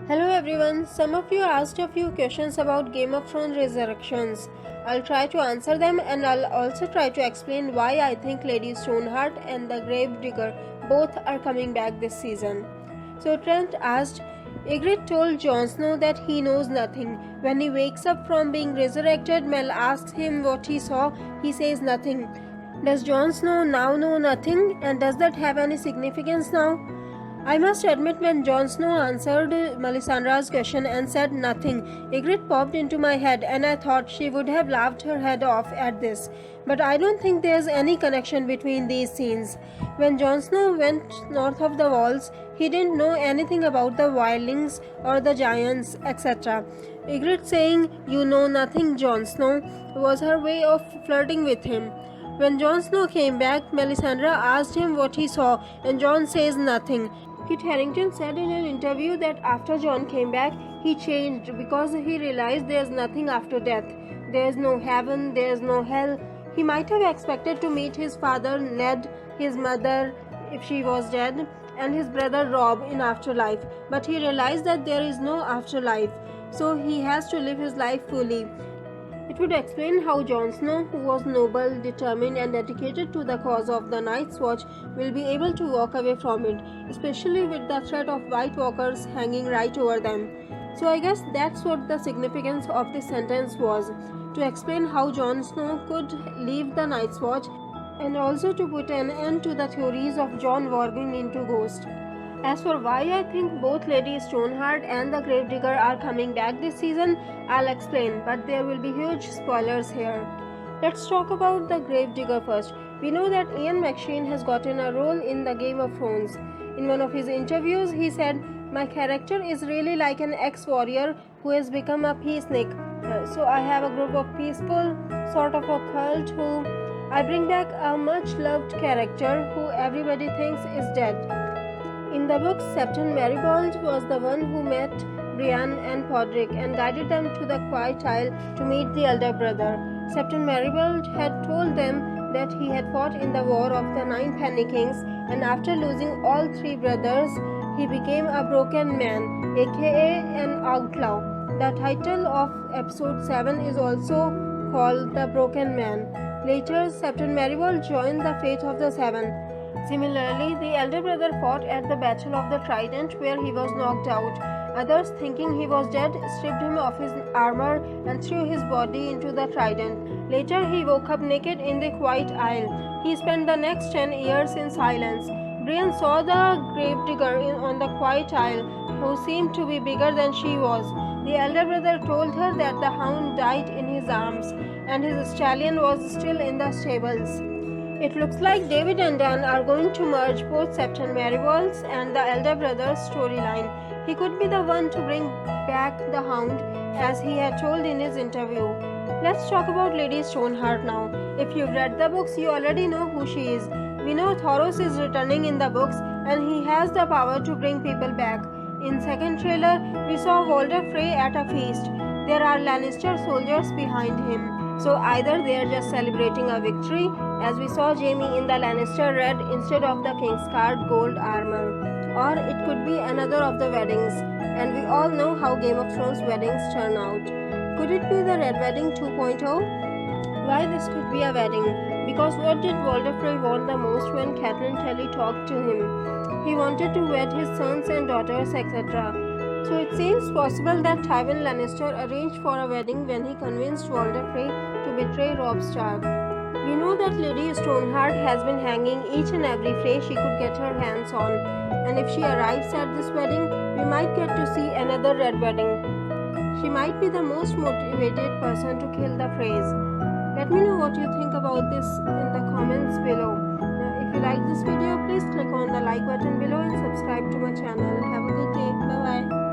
Hello everyone, some of you asked a few questions about Game of Thrones Resurrections. I'll try to answer them and I'll also try to explain why I think Lady Stoneheart and the Gravedigger both are coming back this season. So Trent asked, Ygritte told Jon Snow that he knows nothing. When he wakes up from being resurrected, Mel asks him what he saw. He says nothing. Does Jon Snow now know nothing, and does that have any significance now? I must admit, when Jon Snow answered Melisandre's question and said nothing, Ygritte popped into my head and I thought she would have laughed her head off at this. But I don't think there's any connection between these scenes. When Jon Snow went north of the walls, he didn't know anything about the wildlings or the giants, etc. Ygritte saying, "You know nothing, Jon Snow," was her way of flirting with him. When Jon Snow came back, Melisandre asked him what he saw, and Jon says nothing. Kit Harington said in an interview that after Jon came back, he changed because he realized there's nothing after death. There's no heaven, there's no hell. He might have expected to meet his father Ned, his mother, if she was dead, and his brother Robb in afterlife, but he realized that there is no afterlife, so he has to live his life fully. It would explain how Jon Snow, who was noble, determined, and dedicated to the cause of the Night's Watch, will be able to walk away from it, especially with the threat of White Walkers hanging right over them. So I guess that's what the significance of this sentence was, to explain how Jon Snow could leave the Night's Watch, and also to put an end to the theories of Jon warging into Ghost. As for why I think both Lady Stoneheart and the Gravedigger are coming back this season, I'll explain, but there will be huge spoilers here. Let's talk about the Gravedigger first. We know that Ian McShane has gotten a role in the Game of Thrones. In one of his interviews, he said, "My character is really like an ex-warrior who has become a peacenik. So I have a group of peaceful, sort of a cult who I bring back a much-loved character who everybody thinks is dead." In the books, Captain Marybald was the one who met Bran and Podrick and guided them to the Quiet Isle to meet the elder brother. Captain Marybald had told them that he had fought in the War of the Nine Penny Kings, and after losing all three brothers, he became a broken man, aka an outlaw. The title of episode 7 is also called The Broken Man. Later, Captain Marybald joined the Faith of the Seven. Similarly, the elder brother fought at the Battle of the Trident where he was knocked out. Others, thinking he was dead, stripped him of his armor and threw his body into the Trident. Later, he woke up naked in the Quiet Isle. He spent the next 10 years in silence. Brian saw the Gravedigger on the Quiet Isle, who seemed to be bigger than she was. The elder brother told her that the hound died in his arms, and his stallion was still in the stables. It looks like David and Dan are going to merge both Captain Marybald's and the elder brother's storyline. He could be the one to bring back the Hound, as he had told in his interview. Let's talk about Lady Stoneheart now. If you've read the books, you already know who she is. We know Thoros is returning in the books, and he has the power to bring people back. In second trailer, we saw Walder Frey at a feast. There are Lannister soldiers behind him. So either they are just celebrating a victory, as we saw Jaime in the Lannister red instead of the Kingsguard gold armor, or it could be another of the weddings, and we all know how Game of Thrones weddings turn out. Could it be the Red Wedding 2.0? Why this could be a wedding? Because what did Walder Frey want the most when Catelyn Tully talked to him? He wanted to wed his sons and daughters, etc. So it seems possible that Tywin Lannister arranged for a wedding when he convinced Walder Frey to betray Robb Stark. We know that Lady Stoneheart has been hanging each and every Frey she could get her hands on, and if she arrives at this wedding, we might get to see another Red Wedding. She might be the most motivated person to kill the Freys. Let me know what you think about this in the comments below. If you like this video, please click on the like button below and subscribe to my channel. Have a good day. Bye bye.